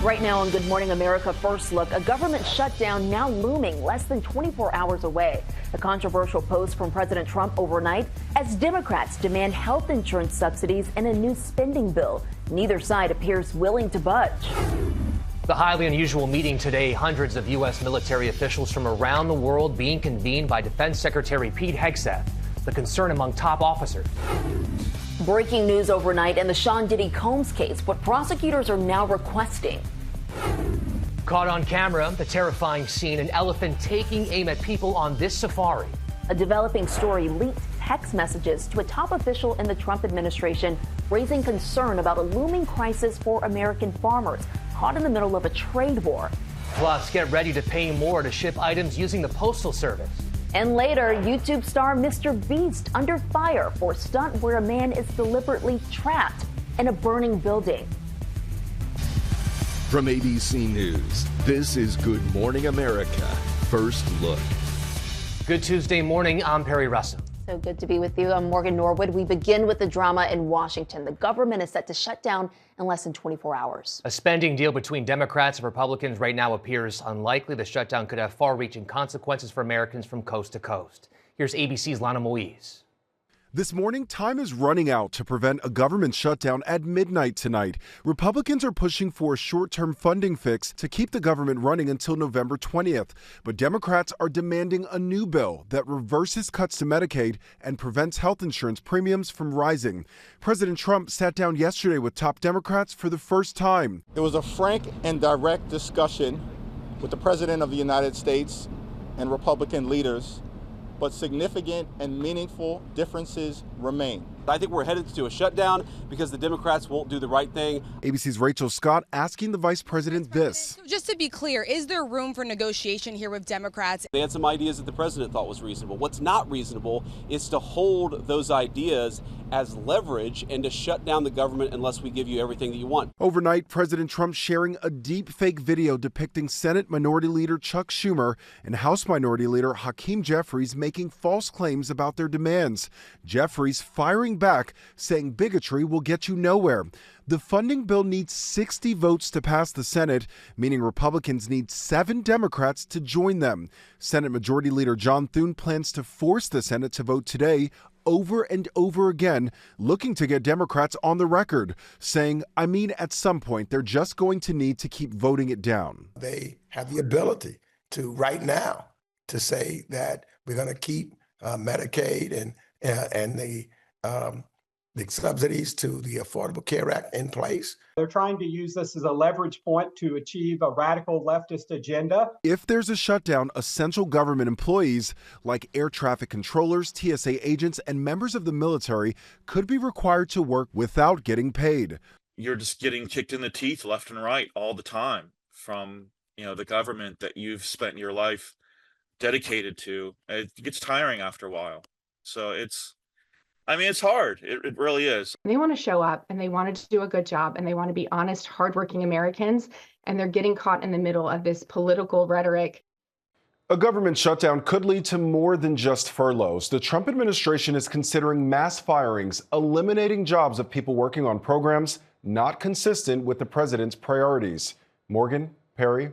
Right now on Good Morning America First Look, a government shutdown now looming less than 24 hours away. A controversial post from President Trump overnight as Democrats demand health insurance subsidies and a new spending bill. Neither side appears willing to budge. The highly unusual meeting today, hundreds of U.S. military officials from around the world being convened by Defense Secretary Pete Hegseth. The concern among top officers. Breaking news overnight in the Sean Diddy Combs case, what prosecutors are now requesting. Caught on camera, the terrifying scene, an elephant taking aim at people on this safari. A developing story leaked text messages to a top official in the Trump administration, raising concern about a looming crisis for American farmers caught in the middle of a trade war. Plus, get ready to pay more to ship items using the Postal Service. And later, YouTube star Mr. Beast under fire for a stunt where a man is deliberately trapped in a burning building. From ABC News, this is Good Morning America First Look. Good Tuesday morning. I'm Perry Russell. So good to be with you. I'm Morgan Norwood. We begin with the drama in Washington. The government is set to shut down in less than 24 hours. A spending deal between Democrats and Republicans right now appears unlikely. The shutdown could have far-reaching consequences for Americans from coast to coast. Here's ABC's Lionel Moise. This morning, time is running out to prevent a government shutdown at midnight tonight. Republicans are pushing for a short-term funding fix to keep the government running until November 20th. But Democrats are demanding a new bill that reverses cuts to Medicaid and prevents health insurance premiums from rising. President Trump sat down yesterday with top Democrats for the first time. It was a frank and direct discussion with the President of the United States and Republican leaders, but significant and meaningful differences remain. I think we're headed to a shutdown because the Democrats won't do the right thing. ABC's Rachel Scott asking the vice president this. So just to be clear, is there room for negotiation here with Democrats? They had some ideas that the president thought was reasonable. What's not reasonable is to hold those ideas as leverage and to shut down the government unless we give you everything that you want. Overnight, President Trump sharing a deep fake video depicting Senate Minority Leader Chuck Schumer and House Minority Leader Hakeem Jeffries making false claims about their demands. Jeffries firing back, saying bigotry will get you nowhere. The funding bill needs 60 votes to pass the Senate, meaning Republicans need 7 Democrats to join them. Senate Majority Leader John Thune plans to force the Senate to vote today over and over again, looking to get Democrats on the record, saying, at some point, they're just going to need to keep voting it down. They have the ability to, right now, to say that we're going to keep Medicaid and the subsidies to the Affordable Care Act in place. They're trying to use this as a leverage point to achieve a radical leftist agenda. If there's a shutdown, essential government employees like air traffic controllers, TSA agents, and members of the military could be required to work without getting paid. You're just getting kicked in the teeth left and right all the time from, the government that you've spent your life dedicated to. It gets tiring after a while. So it's hard. It really is. They want to show up and they want to do a good job and they want to be honest, hardworking Americans. And they're getting caught in the middle of this political rhetoric. A government shutdown could lead to more than just furloughs. The Trump administration is considering mass firings, eliminating jobs of people working on programs not consistent with the president's priorities. Morgan, Perry.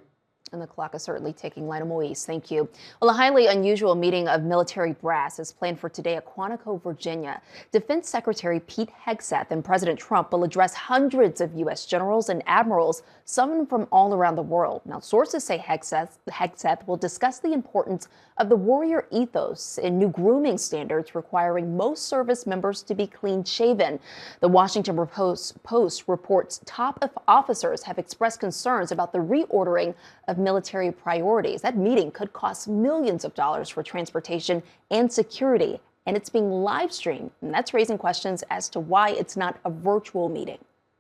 And the clock is certainly ticking. Lionel Moise, thank you. Well, a highly unusual meeting of military brass is planned for today at Quantico, Virginia. Defense Secretary Pete Hegseth and President Trump will address hundreds of U.S. generals and admirals, some from all around the world. Now, sources say Hegseth will discuss the importance of the warrior ethos and new grooming standards requiring most service members to be clean-shaven. The Washington Post reports top officers have expressed concerns about the reordering of military priorities. That meeting could cost millions of dollars for transportation and security, and it's being live streamed. And that's raising questions as to why it's not a virtual meeting.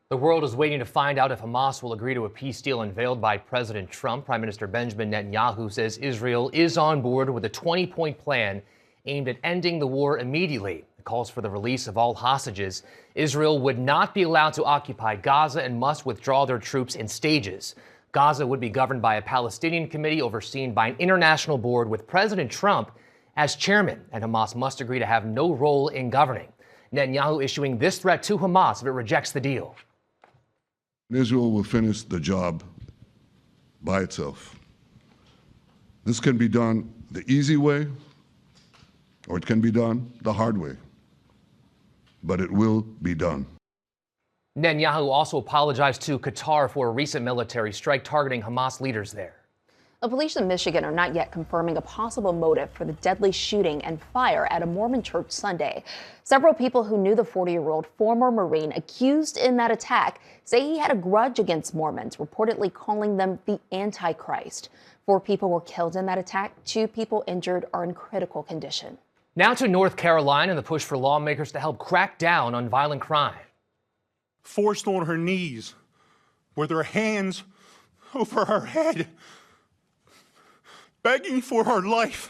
The world is waiting to find out if Hamas will agree to a peace deal unveiled by President Trump. Prime Minister Benjamin Netanyahu says Israel is on board with a 20-point plan aimed at ending the war immediately. It calls for the release of all hostages. Israel would not be allowed to occupy Gaza and must withdraw their troops in stages. Gaza would be governed by a Palestinian committee overseen by an international board with President Trump as chairman, and Hamas must agree to have no role in governing. Netanyahu issuing this threat to Hamas if it rejects the deal. Israel will finish the job by itself. This can be done the easy way, or it can be done the hard way, but it will be done. Netanyahu also apologized to Qatar for a recent military strike targeting Hamas leaders there. The police in Michigan are not yet confirming a possible motive for the deadly shooting and fire at a Mormon church Sunday. Several people who knew the 40-year-old former Marine accused in that attack say he had a grudge against Mormons, reportedly calling them the Antichrist. 4 people were killed in that attack. 2 people injured are in critical condition. Now to North Carolina and the push for lawmakers to help crack down on violent crime. Forced on her knees with her hands over her head, begging for her life.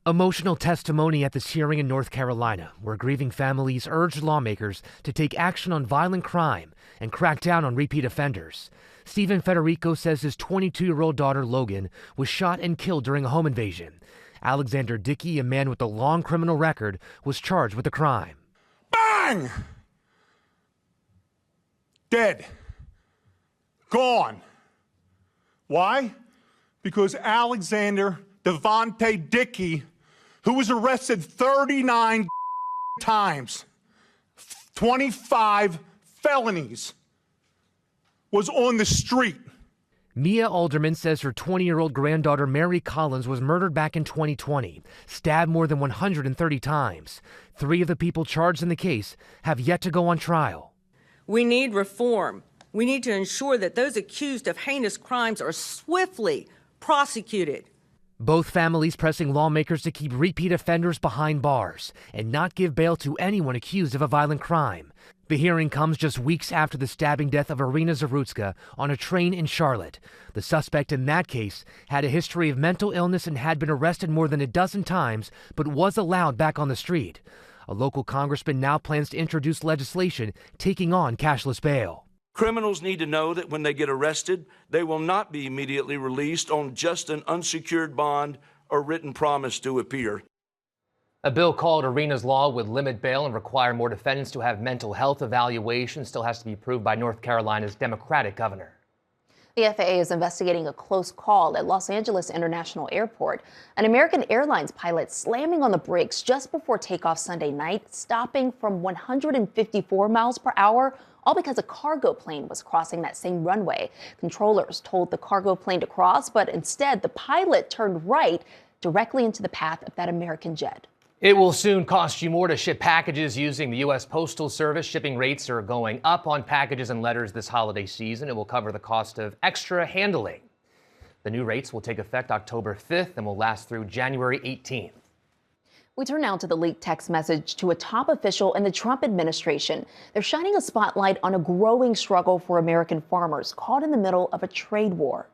Emotional testimony at this hearing in North Carolina, where grieving families urged lawmakers to take action on violent crime and crack down on repeat offenders. Stephen Federico says his 22-year-old daughter, Logan, was shot and killed during a home invasion. Alexander Dickey, a man with a long criminal record, was charged with the crime. Bang! Dead. Gone. Why? Because Alexander Devontae Dickey, who was arrested 39 times, 25 felonies, was on the street. Mia Alderman says her 20-year-old granddaughter Mary Collins was murdered back in 2020, stabbed more than 130 times. 3 of the people charged in the case have yet to go on trial. We need reform. We need to ensure that those accused of heinous crimes are swiftly prosecuted. Both families pressing lawmakers to keep repeat offenders behind bars and not give bail to anyone accused of a violent crime. The hearing comes just weeks after the stabbing death of Irina Zarutska on a train in Charlotte. The suspect in that case had a history of mental illness and had been arrested more than a dozen times, but was allowed back on the street. A local congressman now plans to introduce legislation taking on cashless bail. Criminals need to know that when they get arrested, they will not be immediately released on just an unsecured bond or written promise to appear. A bill called Irina's Law would limit bail and require more defendants to have mental health evaluations. Still has to be approved by North Carolina's Democratic governor. The FAA is investigating a close call at Los Angeles International Airport. An American Airlines pilot slamming on the brakes just before takeoff Sunday night, stopping from 154 miles per hour, all because a cargo plane was crossing that same runway. Controllers told the cargo plane to cross, but instead the pilot turned right directly into the path of that American jet. It will soon cost you more to ship packages using the U.S. Postal Service. Shipping rates are going up on packages and letters this holiday season. It will cover the cost of extra handling. The new rates will take effect October 5th and will last through January 18th. We turn now to the leaked text message to a top official in the Trump administration. They're shining a spotlight on a growing struggle for American farmers caught in the middle of a trade war.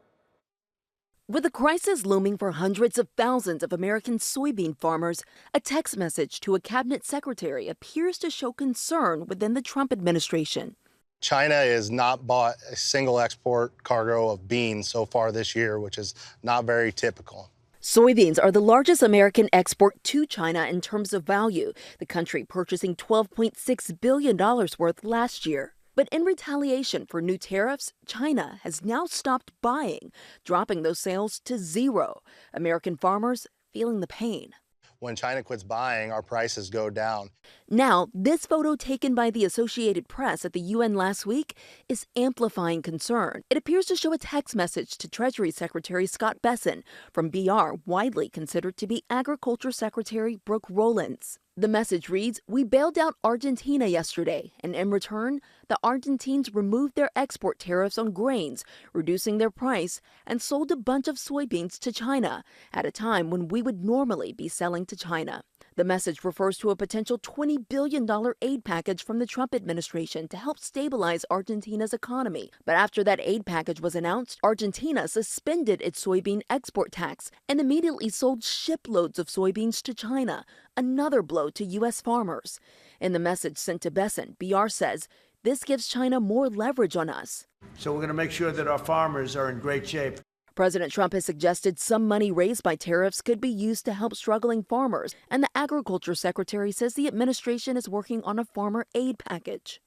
With the crisis looming for hundreds of thousands of American soybean farmers, a text message to a cabinet secretary appears to show concern within the Trump administration. China has not bought a single export cargo of beans so far this year, which is not very typical. Soybeans are the largest American export to China in terms of value, the country purchasing $12.6 billion worth last year. But in retaliation for new tariffs, China has now stopped buying, dropping those sales to zero. American farmers feeling the pain. When China quits buying, our prices go down. Now, this photo taken by the Associated Press at the UN last week is amplifying concern. It appears to show a text message to Treasury Secretary Scott Bessent from BR, widely considered to be Agriculture Secretary Brooke Rollins. The message reads, "We bailed out Argentina yesterday, and in return, the Argentines removed their export tariffs on grains, reducing their price, and sold a bunch of soybeans to China at a time when we would normally be selling to China." The message refers to a potential $20 billion aid package from the Trump administration to help stabilize Argentina's economy. But after that aid package was announced, Argentina suspended its soybean export tax and immediately sold shiploads of soybeans to China, another blow to U.S. farmers. In the message sent to Bessent, BR says, "This gives China more leverage on us." So we're going to make sure that our farmers are in great shape. President Trump has suggested some money raised by tariffs could be used to help struggling farmers, and the Agriculture Secretary says the administration is working on a farmer aid package.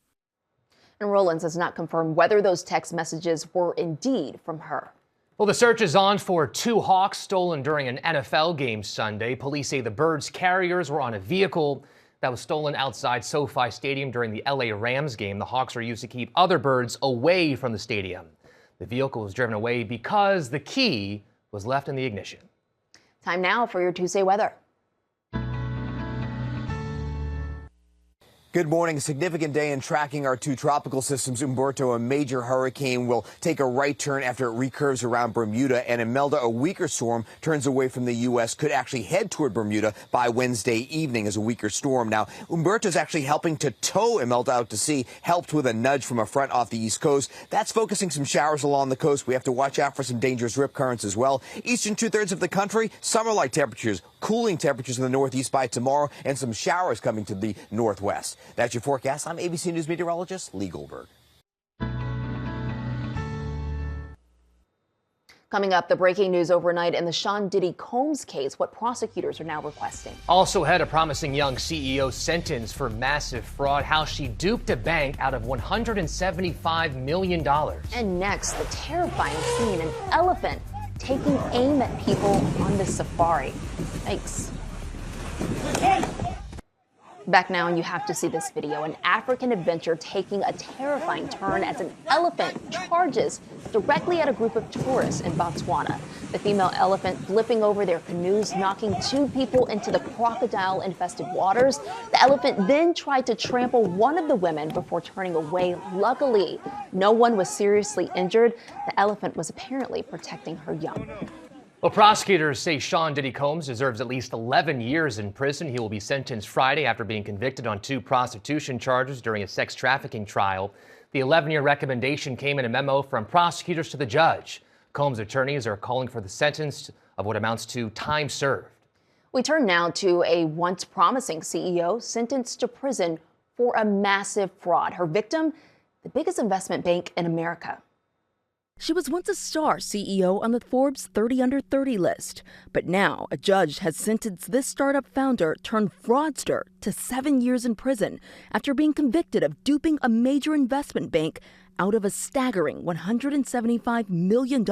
And Rollins has not confirmed whether those text messages were indeed from her. Well, the search is on for 2 hawks stolen during an NFL game Sunday. Police say the birds' carriers were on a vehicle that was stolen outside SoFi Stadium during the LA Rams game. The hawks are used to keep other birds away from the stadium. The vehicle was driven away because the key was left in the ignition. Time now for your Tuesday weather. Good morning. A significant day in tracking our 2 tropical systems. Umberto, a major hurricane, will take a right turn after it recurves around Bermuda, and Imelda, a weaker storm, turns away from the U.S., could actually head toward Bermuda by Wednesday evening as a weaker storm. Now, Umberto's actually helping to tow Imelda out to sea, helped with a nudge from a front off the East Coast. That's focusing some showers along the coast. We have to watch out for some dangerous rip currents as well. Eastern 2/3 of the country, summer-like temperatures, cooling temperatures in the northeast by tomorrow, and some showers coming to the northwest. That's your forecast. I'm ABC News meteorologist Lee Goldberg. Coming up, the breaking news overnight in the Sean Diddy Combs case, what prosecutors are now requesting. Also ahead, a promising young CEO sentenced for massive fraud, how she duped a bank out of $175 million. And next, the terrifying scene, an elephant taking aim at people on the safari. Thanks. Back now, and you have to see this video. An African adventure taking a terrifying turn as an elephant charges directly at a group of tourists in Botswana. The female elephant flipping over their canoes, knocking 2 people into the crocodile-infested waters. The elephant then tried to trample one of the women before turning away. Luckily, no one was seriously injured. The elephant was apparently protecting her young. Well, prosecutors say Sean Diddy Combs deserves at least 11 years in prison. He will be sentenced Friday after being convicted on 2 prostitution charges during a sex trafficking trial. The 11-year recommendation came in a memo from prosecutors to the judge. Combs' attorneys are calling for the sentence of what amounts to time served. We turn now to a once promising CEO sentenced to prison for a massive fraud. Her victim, the biggest investment bank in America. She was once a star CEO on the Forbes 30 Under 30 list. But now a judge has sentenced this startup founder turned fraudster to 7 years in prison after being convicted of duping a major investment bank out of a staggering $175 million.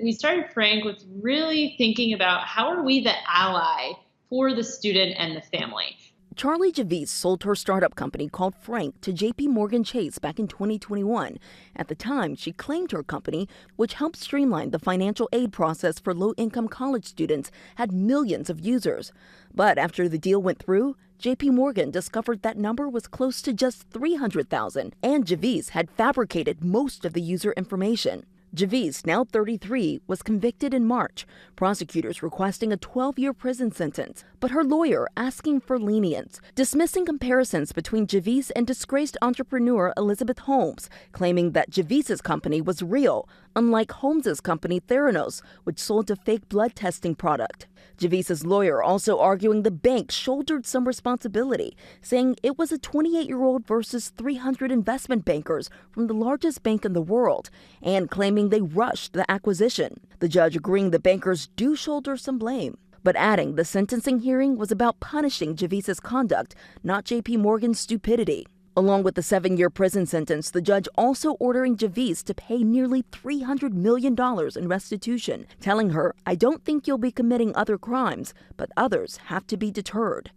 We started Frank with really thinking about how are we the ally for the student and the family. Charlie Javice sold her startup company called Frank to JPMorgan Chase back in 2021. At the time, she claimed her company, which helped streamline the financial aid process for low-income college students, had millions of users. But after the deal went through, JPMorgan discovered that number was close to just 300,000, and Javice had fabricated most of the user information. Javice, now 33, was convicted in March, prosecutors requesting a 12-year prison sentence, but her lawyer asking for lenience, dismissing comparisons between Javice and disgraced entrepreneur Elizabeth Holmes, claiming that Javice's company was real, unlike Holmes's company Theranos, which sold a fake blood testing product. Javice's lawyer also arguing the bank shouldered some responsibility, saying it was a 28-year-old versus 300 investment bankers from the largest bank in the world, and claiming they rushed the acquisition. The judge agreeing the bankers do shoulder some blame, but adding the sentencing hearing was about punishing Javice's conduct, not JPMorgan's stupidity. Along with the 7-year prison sentence, the judge also ordering Javice to pay nearly $300 million in restitution, telling her, "I don't think you'll be committing other crimes, but others have to be deterred."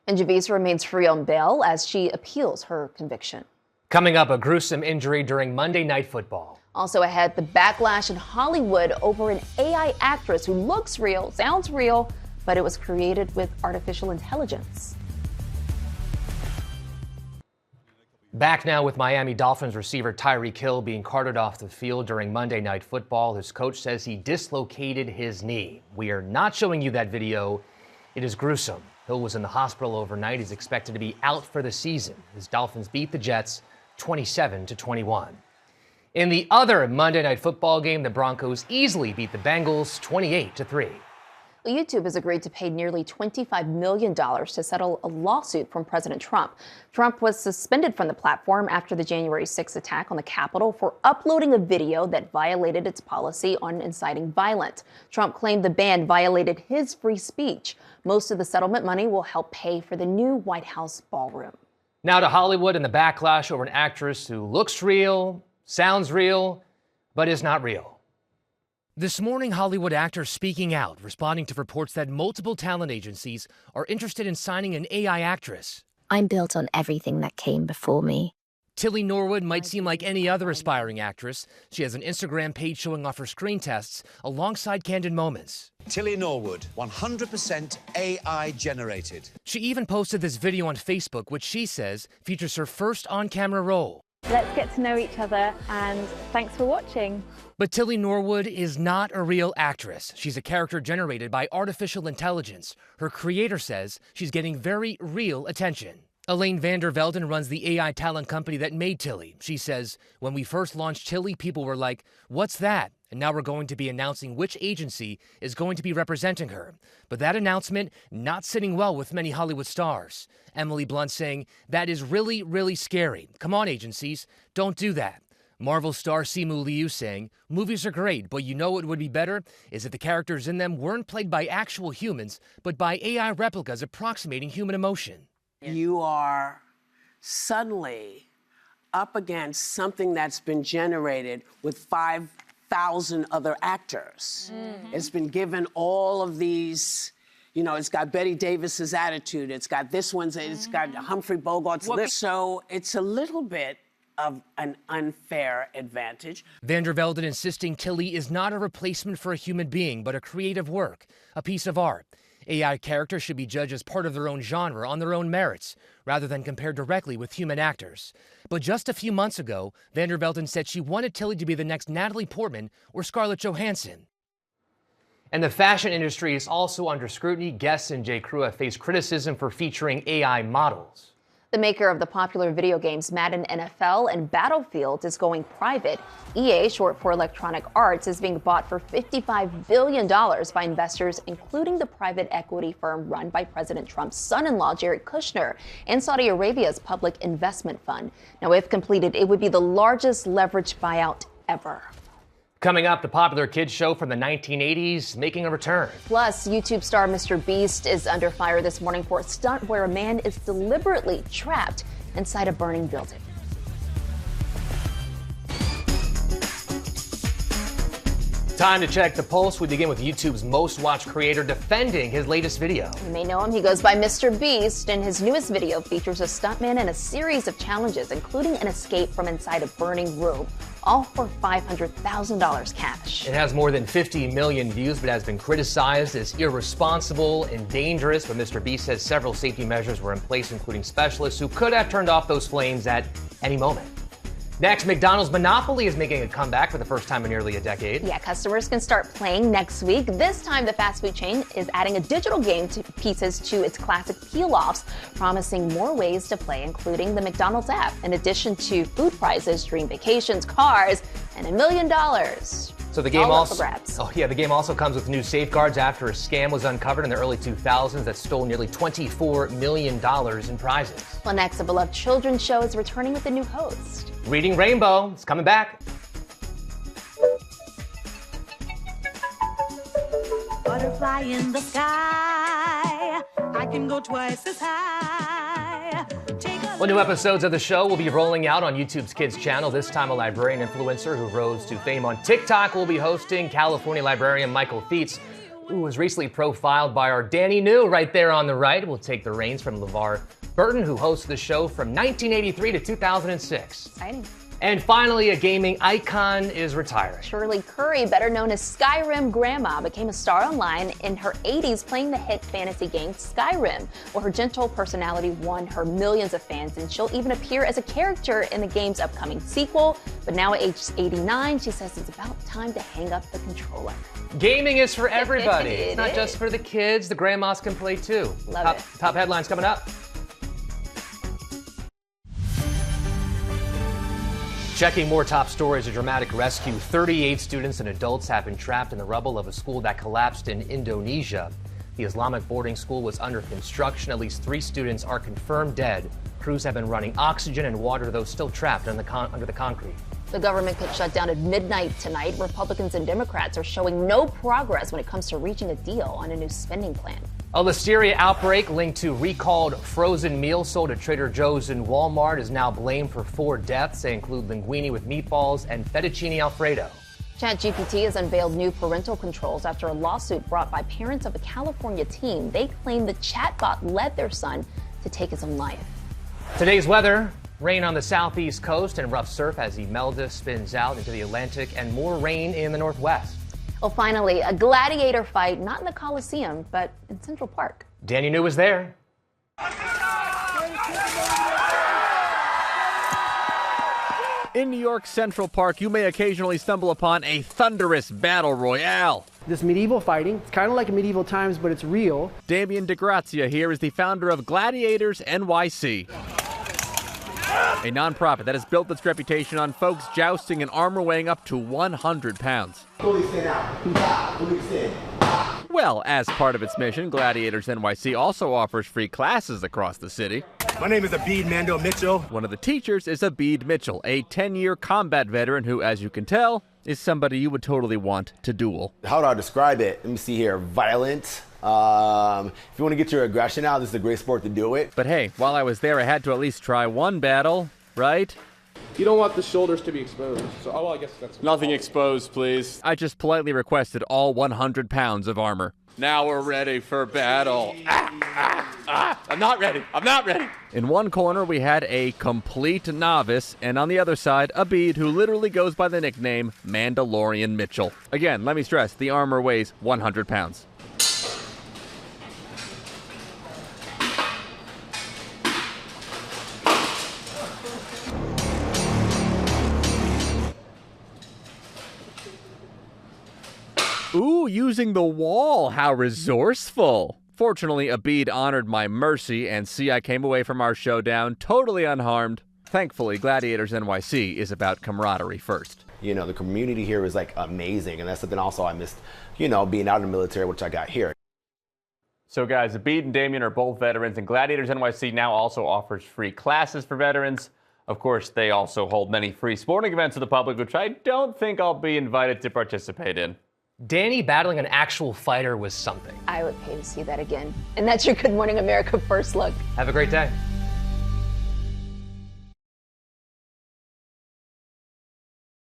And Javice remains free on bail as she appeals her conviction. Coming up, a gruesome injury during Monday Night Football. Also ahead, the backlash in Hollywood over an AI actress who looks real, sounds real, but it was created with artificial intelligence. Back now with Miami Dolphins receiver Tyreek Hill being carted off the field during Monday Night Football. His coach says he dislocated his knee. We are not showing you that video. It is gruesome. Hill was in the hospital overnight. He's expected to be out for the season. His Dolphins beat the Jets 27-21. In the other Monday Night Football game, the Broncos easily beat the Bengals 28-3. YouTube has agreed to pay nearly $25 million to settle a lawsuit from President Trump. Trump was suspended from the platform after the January 6th attack on the Capitol for uploading a video that violated its policy on inciting violence. Trump claimed the ban violated his free speech. Most of the settlement money will help pay for the new White House ballroom. Now to Hollywood and the backlash over an actress who looks real, sounds real, but is not real. This morning, Hollywood actors speaking out, responding to reports that multiple talent agencies are interested in signing an AI actress. I'm built on everything that came before me. Tilly Norwood might seem like any other aspiring actress. She has an Instagram page showing off her screen tests alongside candid moments. Tilly Norwood, 100% AI generated. She even posted this video on Facebook, which she says features her first on-camera role. Let's get to know each other, and thanks for watching. But Tilly Norwood is not a real actress. She's a character generated by artificial intelligence. Her creator says she's getting very real attention. Elaine Vander Velden runs the AI talent company that made Tilly. She says, when we first launched Tilly, people were like, what's that? And now we're going to be announcing which agency is going to be representing her. But that announcement not sitting well with many Hollywood stars. Emily Blunt saying, that is really, really scary. Come on, agencies, don't do that. Marvel star Simu Liu saying, movies are great, but you know what would be better? Is if the characters in them weren't played by actual humans, but by AI replicas approximating human emotion. You are suddenly up against something that's been generated with 5,000 other actors. It's been given all of these, you know, it's got Betty Davis's attitude, it's got this one's, it's got Humphrey Bogart's lips. So it's a little bit of an unfair advantage. Vander Velden insisting Tilly is not a replacement for a human being, but a creative work, a piece of art. AI characters should be judged as part of their own genre on their own merits, rather than compared directly with human actors. But just a few months ago, Vander Velden said she wanted Tilly to be the next Natalie Portman or Scarlett Johansson. And the fashion industry is also under scrutiny. Guess and J. Crew have faced criticism for featuring AI models. The maker of the popular video games Madden NFL and Battlefield is going private. EA, short for Electronic Arts, is being bought for $55 billion by investors, including the private equity firm run by President Trump's son-in-law, Jared Kushner, and Saudi Arabia's Public Investment Fund. Now, if completed, it would be the largest leveraged buyout ever. Coming up, the popular kids show from the 1980s making a return. Plus, YouTube star Mr. Beast is under fire this morning for a stunt where a man is deliberately trapped inside a burning building. Time to check the pulse. We begin with YouTube's most watched creator defending his latest video. You may know him. He goes by Mr. Beast, and his newest video features a stuntman and a series of challenges, including an escape from inside a burning room, all for $500,000 cash. It has more than 50 million views, but has been criticized as irresponsible and dangerous. But Mr. Beast says several safety measures were in place, including specialists who could have turned off those flames at any moment. Next, McDonald's Monopoly is making a comeback for the first time in nearly a decade. Yeah, customers can start playing next week. This time, the fast food chain is adding a digital game pieces to its classic peel-offs, promising more ways to play, including the McDonald's app. In addition to food prizes, dream vacations, cars, and $1 million. So the game the game also comes with new safeguards after a scam was uncovered in the early 2000s that stole nearly $24 million in prizes. Well, next, a beloved children's show is returning with a new host. Reading Rainbow is coming back. Butterfly in the sky, I can go twice as high. Well, new episodes of the show will be rolling out on YouTube's Kids channel. This time, a librarian influencer who rose to fame on TikTok will be hosting. California librarian Michael Theetz, who was recently profiled by our Danny New right there on the right, will take the reins from LeVar Burton, who hosted the show from 1983 to 2006. Exciting. And finally, a gaming icon is retiring. Shirley Curry, better known as Skyrim Grandma, became a star online in her 80s playing the hit fantasy game Skyrim. Well, her gentle personality won her millions of fans, and she'll even appear as a character in the game's upcoming sequel. But now at age 89, she says it's about time to hang up the controller. Gaming is for everybody. It's not just for the kids. The grandmas can play too. Love it. Top headlines coming up. Checking more top stories, a dramatic rescue. 38 students and adults have been trapped in the rubble of a school that collapsed in Indonesia. The Islamic boarding school was under construction. At least 3 students are confirmed dead. Crews have been running oxygen and water to those still trapped under the concrete. The government could shut down at midnight tonight. Republicans and Democrats are showing no progress when it comes to reaching a deal on a new spending plan. A listeria outbreak linked to recalled frozen meals sold at Trader Joe's and Walmart is now blamed for 4 deaths. They include linguine with meatballs and fettuccine Alfredo. ChatGPT has unveiled new parental controls after a lawsuit brought by parents of a California teen. They claim the chatbot led their son to take his own life. Today's weather: rain on the southeast coast and rough surf as Imelda spins out into the Atlantic, and more rain in the northwest. Well, finally, a gladiator fight, not in the Coliseum, but in Central Park. Danny New was there. In New York's Central Park, you may occasionally stumble upon a thunderous battle royale. This medieval fighting, it's kind of like medieval times, but it's real. Damian DeGrazia here is the founder of Gladiators NYC, a nonprofit that has built its reputation on folks jousting in armor weighing up to 100 pounds. Well, as part of its mission, Gladiators NYC also offers free classes across the city. My name is Abid Mando Mitchell. One of the teachers is Abid Mitchell, a 10-year combat veteran who, as you can tell, is somebody you would totally want to duel. How do I describe it? Let me see here. Violent. If you want to get your aggression out, this is a great sport to do it. But hey, while I was there, I had to at least try one battle, right? You don't want the shoulders to be exposed. So, well, I guess that's nothing exposed, please. I just politely requested all 100 pounds of armor. Now we're ready for battle. I'm not ready. I'm not ready. In one corner, we had a complete novice, and on the other side, Abid, who literally goes by the nickname Mandalorian Mitchell. Again, let me stress, the armor weighs 100 pounds. Ooh, using the wall. How resourceful. Fortunately, Abid honored my mercy, and see, I came away from our showdown totally unharmed. Thankfully, Gladiators NYC is about camaraderie first. You know, the community here is like amazing, and that's something also I missed, you know, being out in the military, which I got here. So guys, Abid and Damian are both veterans, and Gladiators NYC now also offers free classes for veterans. Of course, they also hold many free sporting events to the public, which I don't think I'll be invited to participate in. Danny battling an actual fighter was something. I would pay to see that again. And that's your Good Morning America First Look. Have a great day.